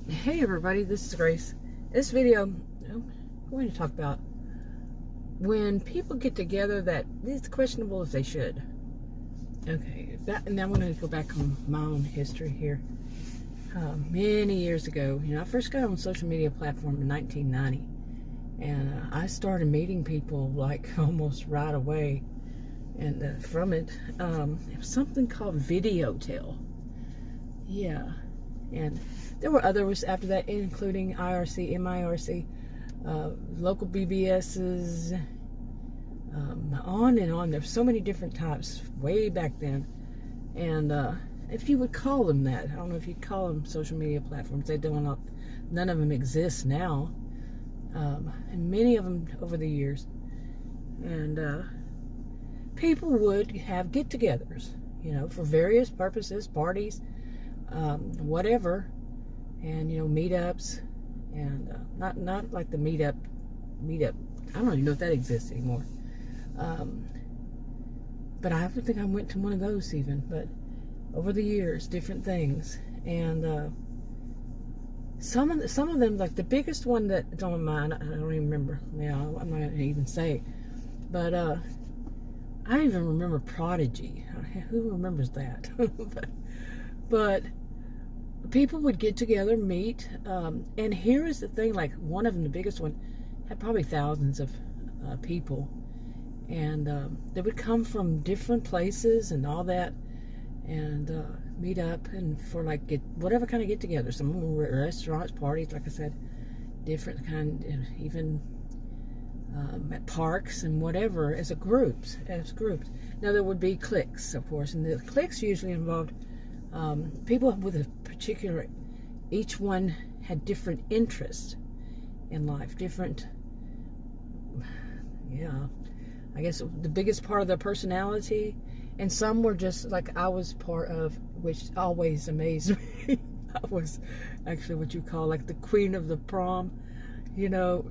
Hey everybody, this is Grace. This video, I'm going to talk about when people get together that it's questionable if they should. Okay, and I'm going to go back on my own history here. Many years ago, I first got on a social media platform in 1990, and I started meeting people like almost right away. And from it was something called Videotel. Yeah. And there were others after that, including IRC, MIRC, local BBSs, on and on. There's so many different types way back then. And if you would call them that, I don't know if you'd call them social media platforms. They don't. None of them exist now. And many of them over the years. And people would have get-togethers, for various purposes, parties, whatever, and meetups, and not like the meetup. I don't even know if that exists anymore. But I don't think I went to one of those even. But over the years, different things, and some of them, like the biggest one that don't mind. I don't even remember. I'm not gonna even say, but I even remember Prodigy. Who remembers that? But people would get together, meet, and here is the thing, like one of them, the biggest one, had probably thousands of people, and they would come from different places and all that, and meet up and for like whatever kind of get together. Some of them were restaurants, parties, like I said, different kind, even at parks and whatever, as groups. Now there would be cliques, of course, and the cliques usually involved people with a particular, each one had different interests in life, different, I guess the biggest part of their personality, and some were just like I was part of, which always amazed me. I was actually what you call like the queen of the prom,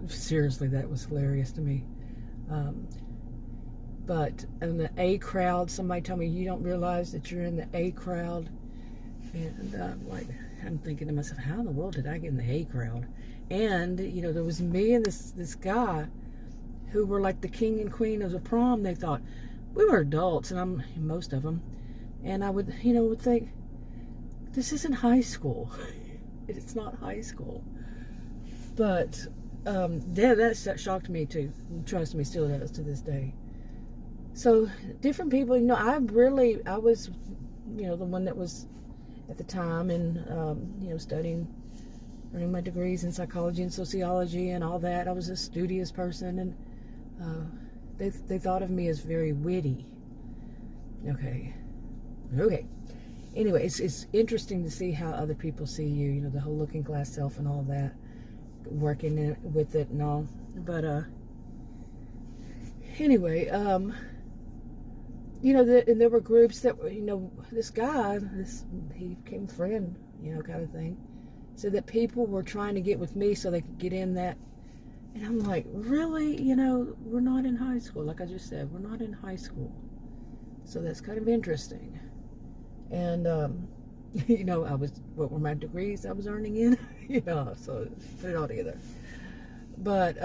seriously, that was hilarious to me. But in the A crowd, somebody told me, you don't realize that you're in the A crowd. And I'm thinking to myself, how in the world did I get in the A crowd? And, there was me and this guy who were like the king and queen of the prom. They thought we were adults, and most of them. And I would think, this isn't high school. It's not high school. But, that shocked me too. Trust me, still does to this day. So, different people, I was, the one that was at the time, and earning my degrees in psychology and sociology and all that. I was a studious person, and they thought of me as very witty. Okay. Anyway, it's interesting to see how other people see you. The whole looking glass self and all that, working with it and all. But anyway, and there were groups that were, this guy, he became a friend, kind of thing, so that people were trying to get with me so they could get in that. And I'm like, really? We're not in high school. Like I just said, we're not in high school. So that's kind of interesting. And, what were my degrees I was earning in? So put it all together. But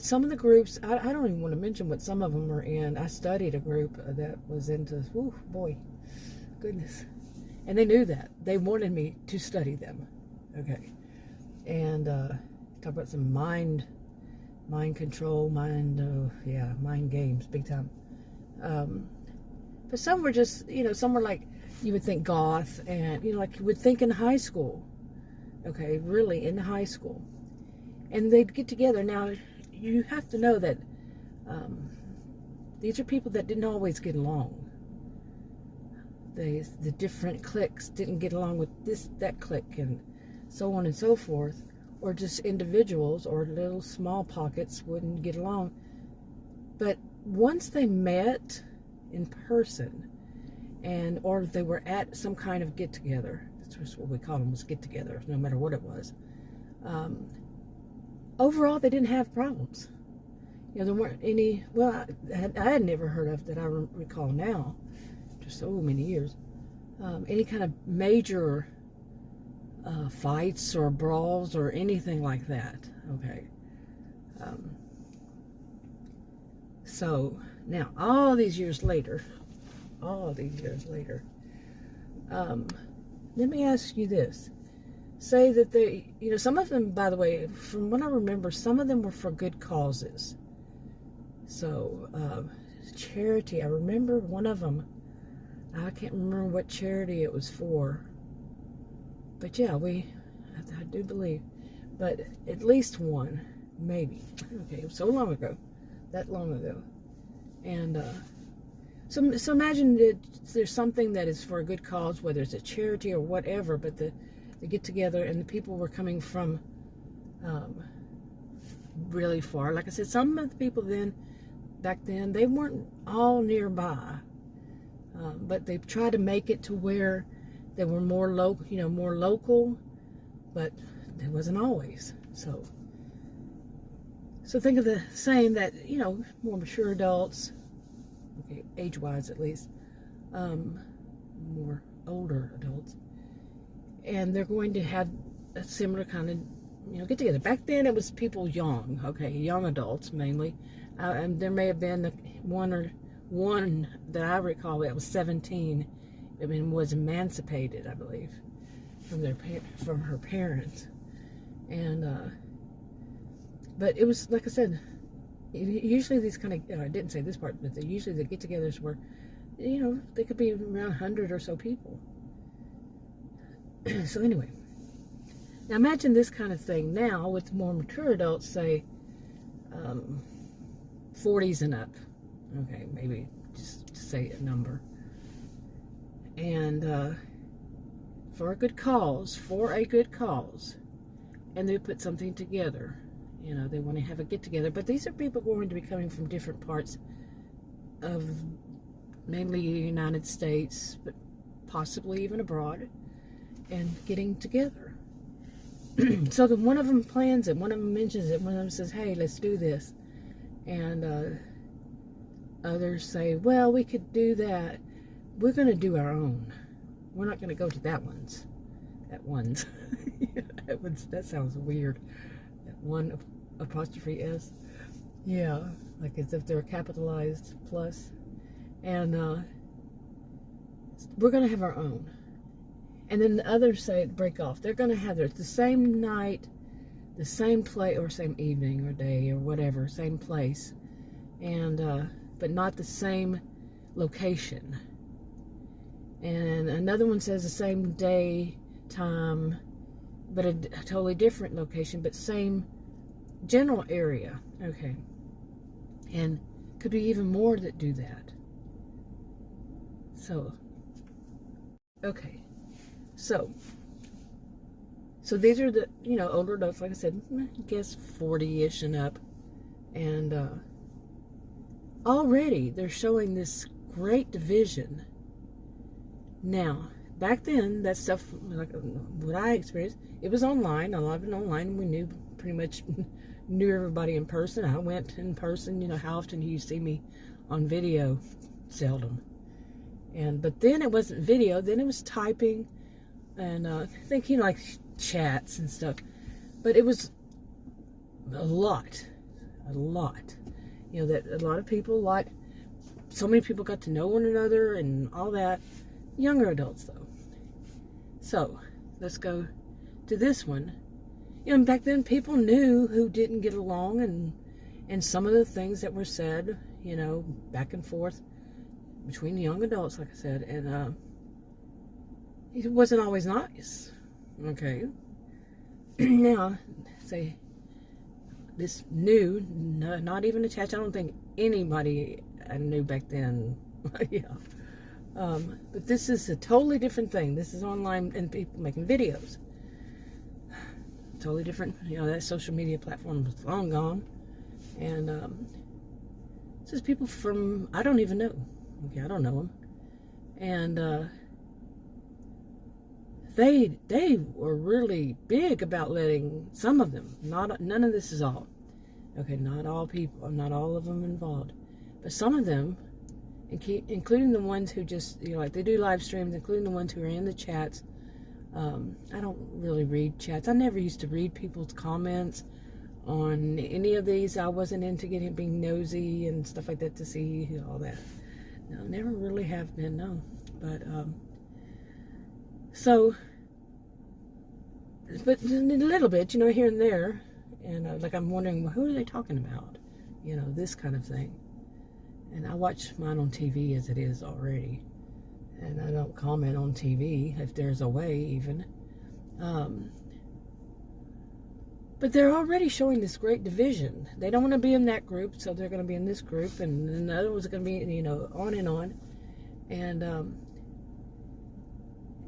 some of the groups, I don't even want to mention what some of them were in. I studied a group that was into, oh boy, goodness. And they knew that. They wanted me to study them. Okay. And talk about some mind control, mind games, big time. But some were just, some were like, you would think goth, and, like you would think in high school. Okay, really, in high school. And they'd get together. Now, you have to know that these are people that didn't always get along. The different cliques didn't get along with that clique, and so on and so forth. Or just individuals or little small pockets wouldn't get along. But once they met in person, or they were at some kind of get-together, that's what we call them, was get-together, no matter what it was. Overall, they didn't have problems. There weren't any, well, I had never heard of, that I recall now, just so many years, any kind of major fights or brawls or anything like that. Okay. So now, all these years later, let me ask you this. Say that they, some of them, by the way, from what I remember, some of them were for good causes. So, charity, I remember one of them, I can't remember what charity it was for. But yeah, I do believe. But at least one, maybe. Okay, so long ago. That long ago. And so imagine that there's something that is for a good cause, whether it's a charity or whatever, but they get together and the people were coming from really far. Like I said, some of the people back then, they weren't all nearby. But they tried to make it to where they were more local, but it wasn't always. So think of the saying that, more mature adults, okay, age-wise at least, more older adults, and they're going to have a similar kind of, get together. Back then it was people young, okay, young adults mainly, and there may have been one that I recall that was 17, was emancipated, I believe, from her parents, and but it was, like I said, usually these kind of, I didn't say this part, but usually the get-togethers were, they could be around 100 or so people. So anyway, now imagine this kind of thing now with more mature adults, say 40s and up, okay, maybe just to say a number, and for a good cause, and they put something together. They want to have a get-together. But these are people going to be coming from different parts of mainly the United States, but possibly even abroad, and getting together. So then one of them plans it, one of them mentions it, one of them says, hey, let's do this. And others say, well, we could do that. We're going to do our own. We're not going to go to that one's. That sounds weird. That one apostrophe S. Yeah, like as if they're capitalized plus. And we're going to have our own. And then the others say, break off. They're going to have theirs the same night, the same place, or same evening or day or whatever, same place. And, but not the same location. And another one says the same day, time, but a totally different location, but same general area. Okay. And could be even more that do that. So, okay. So these are the, older adults, like I said, I guess 40-ish and up. And already they're showing this great division. Now, back then, that stuff, like what I experienced, it was online, a lot of it online. We pretty much knew everybody in person. I went in person, how often do you see me on video? Seldom. But then it wasn't video, then it was typing, and I think, like chats and stuff. But it was a lot. That a lot of people, so many people got to know one another and all that. Younger adults, though. So, let's go to this one. Back then, people knew who didn't get along, and some of the things that were said, back and forth between the young adults, like I said, and it wasn't always nice. Okay. Now, say this new, not even attached. I don't think anybody I knew back then. Yeah. But this is a totally different thing. This is online and people making videos. Totally different. That social media platform was long gone. And this is people from, I don't even know. Okay, I don't know them. And they were really big about letting, some of them, none of this is all. Okay, not all people, not all of them involved. But some of them, including the ones who just, like they do live streams, including the ones who are in the chats, I don't really read chats. I never used to read people's comments on any of these. I wasn't into being nosy and stuff like that to see all that. No, never really have been, no. But, but a little bit, here and there. And like I'm wondering, well, who are they talking about? This kind of thing. And I watch mine on TV as it is already. And I don't comment on TV if there's a way even. But they're already showing this great division. They don't want to be in that group, so they're going to be in this group, and another one's going to be, on and on.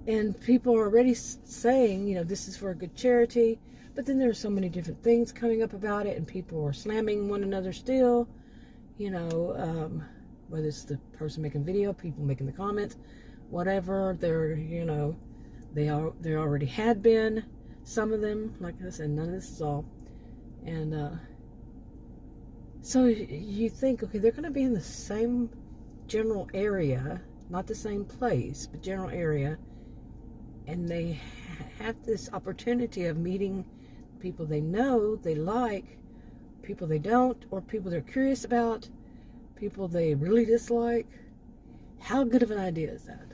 And people are already saying, this is for a good charity. But then there's so many different things coming up about it, and people are slamming one another still. Whether it's the person making video, people making the comments, whatever. They already had been. Some of them, like I said, none of this is all. And so you think, okay, they're going to be in the same general area, not the same place, but general area, and they have this opportunity of meeting people they know, they like, people they don't, or people they're curious about, people they really dislike. How good of an idea is that?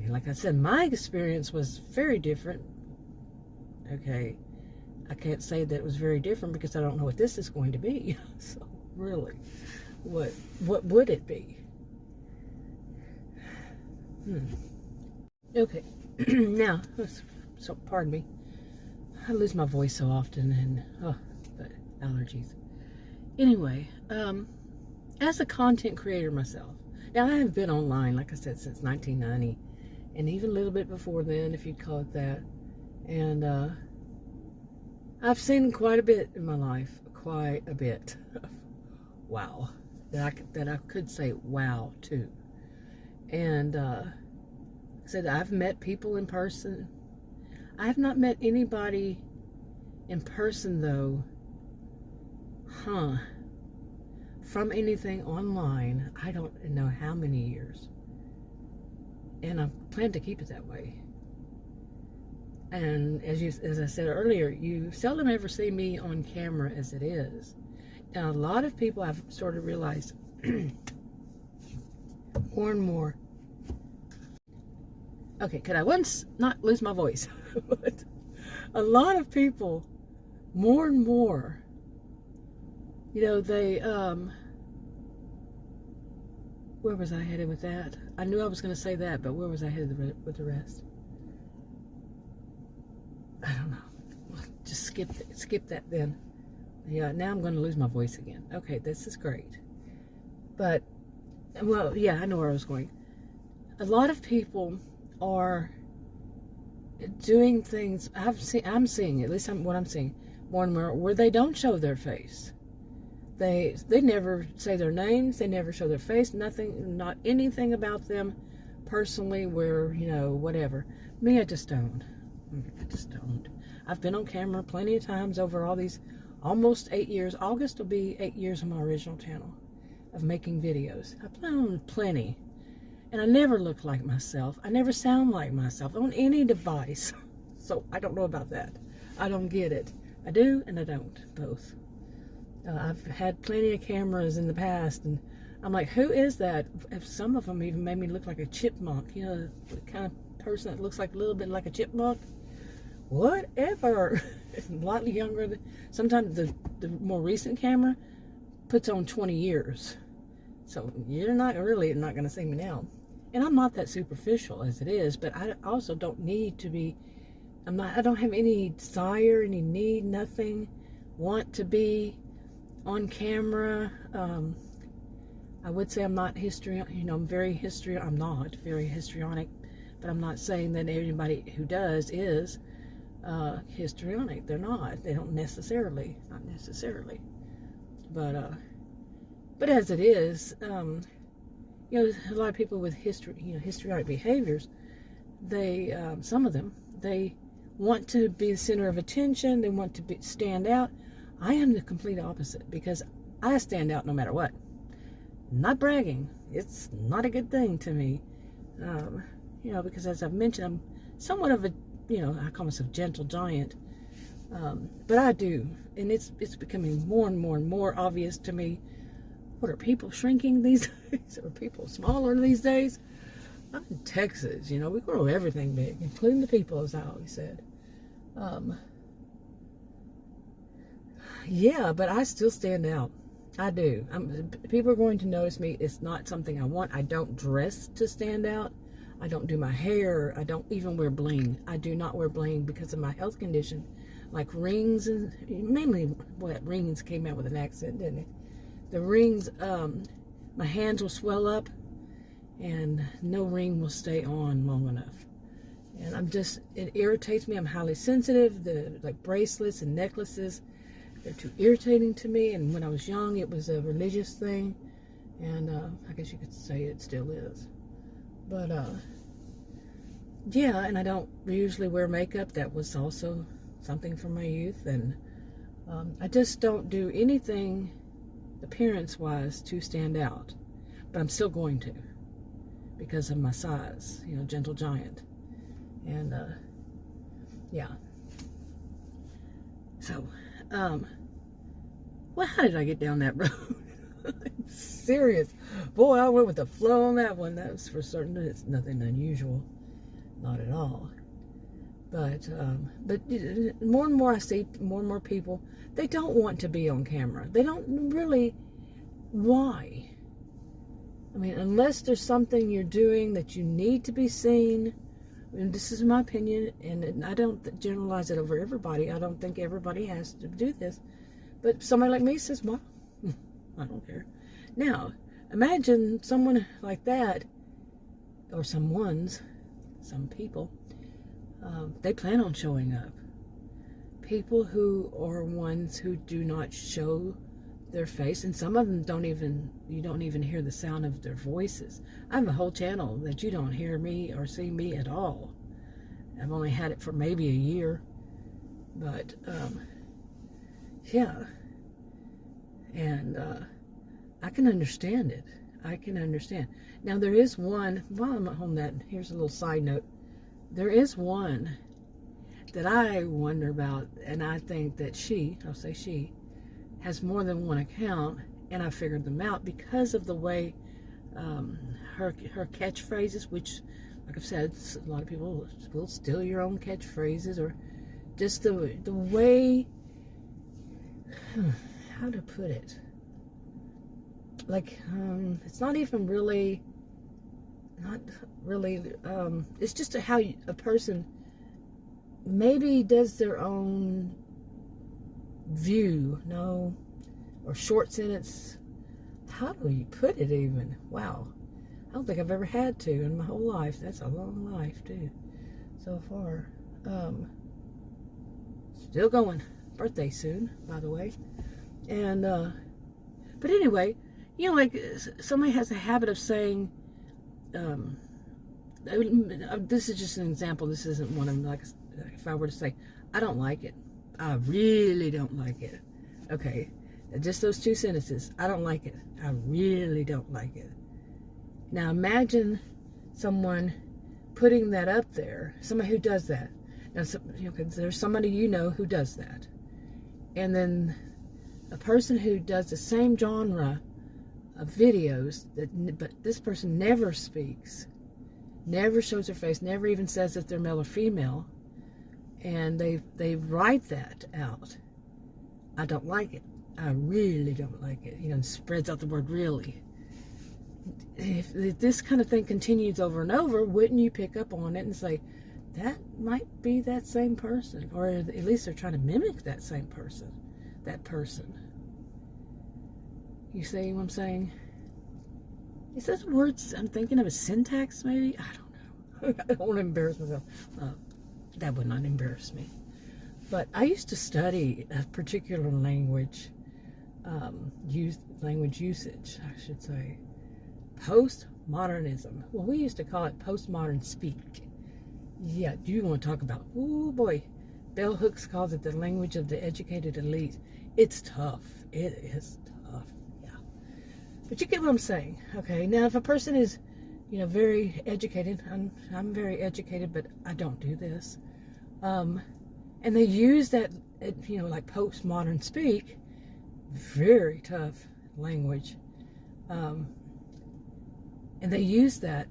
Like I said, my experience was very different. Okay, I can't say that it was very different because I don't know what this is going to be. So really, what would it be? Okay, now, so pardon me. I lose my voice so often, and but allergies. Anyway, as a content creator myself, now I have been online, like I said, since 1990, and even a little bit before then, if you'd call it that. And I've seen quite a bit in my life, quite a bit. Wow, that I could say wow to. And like I said, I've met people in person. I have not met anybody in person though, from anything online. I don't know how many years. And I plan to keep it that way. And as I said earlier, you seldom ever see me on camera as it is. And a lot of people I've sort of realized more and more. Okay, could I once not lose my voice? But a lot of people, more and more, they, where was I headed with that? I knew I was going to say that, but where was I headed with the rest? I don't know. Just skip that then. Yeah, now I'm going to lose my voice again. Okay, this is great. But, well, yeah, I know where I was going. A lot of people are doing things, I'm seeing, at least what I'm seeing, more and more, where they don't show their face. They never say their names, they never show their face, nothing, not anything about them personally where, whatever. Me, I just don't. I've been on camera plenty of times over all these almost 8 years. August will be 8 years on my original channel of making videos. I've been on plenty. And I never look like myself. I never sound like myself on any device. So I don't know about that. I don't get it. I do and I don't, both. I've had plenty of cameras in the past, and I'm like, who is that? If some of them even made me look like a chipmunk, the kind of person that looks like a little bit like a chipmunk. Whatever. A lot younger. Sometimes the more recent camera puts on 20 years. So you're not going to see me now. And I'm not that superficial as it is, but I also don't need to be, I don't have any desire, any need, nothing, want to be on camera. I would say I'm not I'm not very histrionic, but I'm not saying that everybody who does is histrionic. They're not. They don't necessarily, not necessarily. But as it is, a lot of people with histrionic behaviors, they, some of them, they want to be the center of attention. They want to stand out. I am the complete opposite, because I stand out no matter what. Not bragging. It's not a good thing to me. Because as I've mentioned, I'm somewhat of a, I call myself gentle giant. But I do. And it's becoming more and more and more obvious to me. What, are people shrinking these days? Are people smaller these days? I'm in Texas, we grow everything big, including the people, as I always said. Yeah, but I still stand out. I do. People are going to notice me. It's not something I want. I don't dress to stand out. I don't do my hair. I don't even wear bling. I do not wear bling because of my health condition. Like rings, and mainly rings came out with an accent, didn't it? The rings, my hands will swell up and no ring will stay on long enough. And it irritates me. I'm highly sensitive. Like bracelets and necklaces, they're too irritating to me. And when I was young, it was a religious thing. And I guess you could say it still is. But, yeah, and I don't usually wear makeup. That was also something from my youth. And I just don't do anything appearance-wise to stand out. But I'm still going to, because of my size, gentle giant. And, yeah. So, well, how did I get down that road? I'm serious. Boy, I went with the flow on that one. That was for certain. It's nothing unusual. Not at all. But more and more I see more and more people, they don't want to be on camera. They don't really. Why? I mean, unless there's something you're doing that you need to be seen. And this is my opinion, and I don't generalize it over everybody. I don't think everybody has to do this. But somebody like me says, well, I don't care. Now, imagine someone like that, or some people, they plan on showing up. People who are ones who do not show their face, and some of them you don't even hear the sound of their voices. I have a whole channel that you don't hear me or see me at all. I've only had it for maybe a year, but yeah, and I can understand it. I can understand. Now there is one, while I'm on that, here's a little side note. There is one that I wonder about, and I think that I'll say she, has more than one account, and I figured them out because of the way her catchphrases, which, like I've said, a lot of people will steal your own catchphrases, or just the way, how to put it, like it's not really, it's just how a person maybe does their own view, or short sentence. How do you put it even? Wow. I don't think I've ever had to in my whole life. That's a long life too, so far. Still going. Birthday soon, by the way. And but anyway, like somebody has a habit of saying, this is just an example. This isn't one of them. Like if I were to say, I don't like it. I really don't like it. Okay, just those two sentences. I don't like it. I really don't like it. Now imagine someone putting that up there. Somebody who does that. Now, there's somebody who does that. And then a person who does the same genre of videos, but this person never speaks, never shows their face, never even says if they're male or female. And they write that out. I don't like it. I really don't like it. And spreads out the word really. If this kind of thing continues over and over, wouldn't you pick up on it and say, that might be that same person? Or at least they're trying to mimic that same person. That person. You see what I'm saying? Is those words I'm thinking of a syntax maybe? I don't know. I don't want to embarrass myself. That would not embarrass me. But I used to study a particular language, language usage, I should say. Postmodernism. Well, we used to call it postmodern speak. Yeah, do you want to talk about, oh boy, Bell Hooks calls it the language of the educated elite. It's tough. It is tough, yeah. But you get what I'm saying, okay? Now, if a person is very educated. I'm very educated, but I don't do this. And they use that, like postmodern speak, very tough language. And they use that,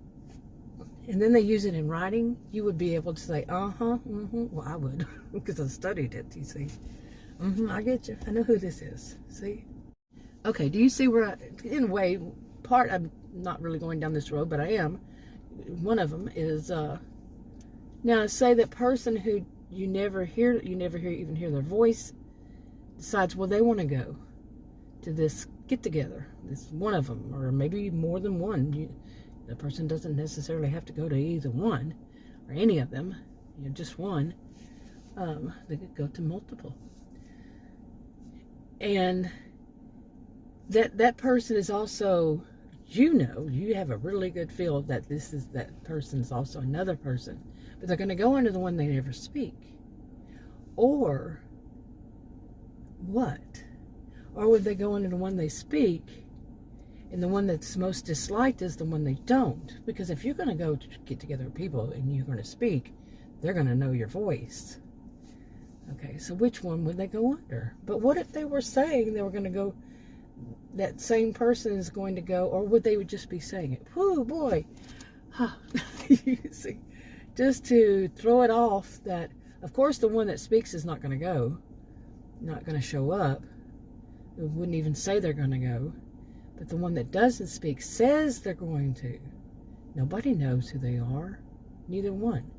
and then they use it in writing. You would be able to say, well, I would, because I studied it, you see. I get you. I know who this is. See? Okay, do you see where in a way, I'm not really going down this road, but I am. One of them is, now say that person who you never even hear their voice, decides, well, they want to go to this get-together. This one of them, or maybe more than one. The person doesn't necessarily have to go to either one, or any of them, just one. They could go to multiple. And that person is also, you have a really good feel that that person is also another person, but they're going to go into the one they never speak. Or what? Or would they go into the one they speak, and the one that's most disliked is the one they don't? Because if you're going to go to get together with people and you're going to speak, they're going to know your voice. Okay, so which one would they go under? But what if they were saying they were going to go, that same person is going to go, or would they just be saying it? Whoo, boy. You see, just to throw it off that, of course, the one that speaks is not going to go, not going to show up. They wouldn't even say they're going to go. But the one that doesn't speak says they're going to. Nobody knows who they are. Neither one.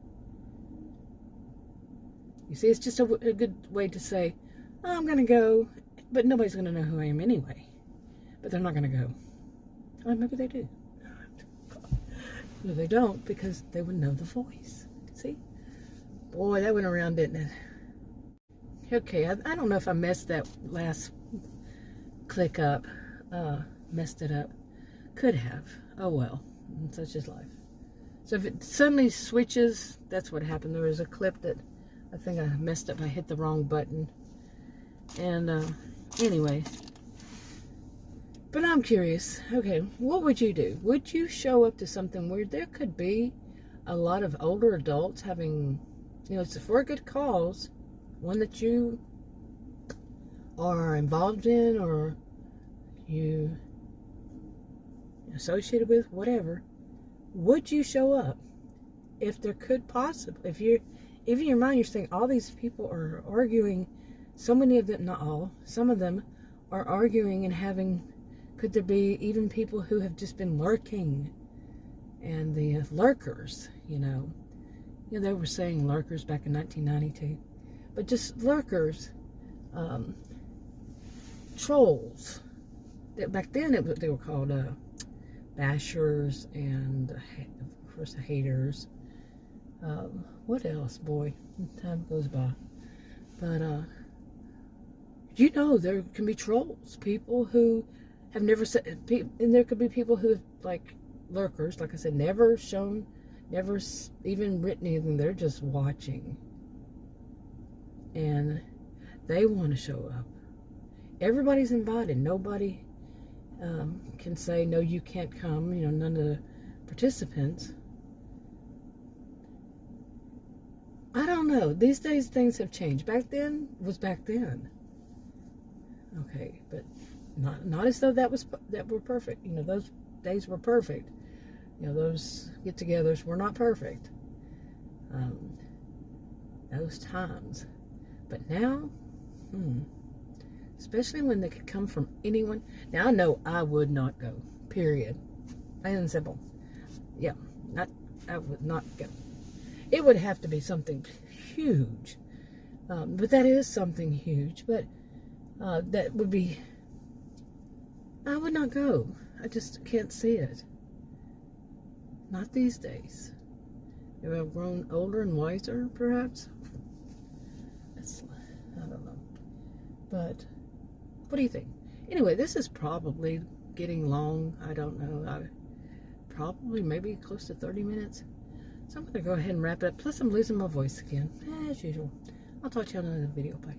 You see, it's just a good way to say, oh, I'm going to go, but nobody's going to know who I am anyway. But they're not going to go. Or maybe they do. No, they don't, because they would know the voice. See? Boy, that went around, didn't it? Okay, I don't know if I messed that last click up. Messed it up. Could have. Oh well. Such is life. So if it suddenly switches, that's what happened. There was a clip that I think I messed up. I hit the wrong button. And anyway. But I'm curious. Okay, what would you do? Would you show up to something where there could be a lot of older adults having, it's for a good cause, one that you are involved in or you associated with, whatever? Would you show up if there could possibly, if in your mind you're saying all these people are arguing, so many of them, not all, some of them are arguing and having, could there be even people who have just been lurking, and the lurkers, they were saying lurkers back in 1992, but just lurkers, trolls. Back then they were called bashers and, of course, haters. What else, boy? Time goes by. But there can be trolls, people who have never said, and there could be people who have, like lurkers, like I said, never shown, never even written anything. They're just watching, and they want to show up. Everybody's invited. Nobody can say, no, you can't come. None of the participants. I don't know. These days things have changed. Back then was back then. Okay, but not as though that were perfect. Those days were perfect. Those get-togethers were not perfect. Those times. But now, especially when they could come from anyone. Now, I know I would not go. Period. Plain and simple. Yeah, I would not go. It would have to be something huge. But that is something huge. But that would be, I would not go. I just can't see it. Not these days. Maybe I've grown older and wiser, perhaps. I don't know. But what do you think? Anyway, this is probably getting long. I don't know. Probably maybe close to 30 minutes. So I'm going to go ahead and wrap it up. Plus, I'm losing my voice again, as usual. I'll talk to you on another video. Bye.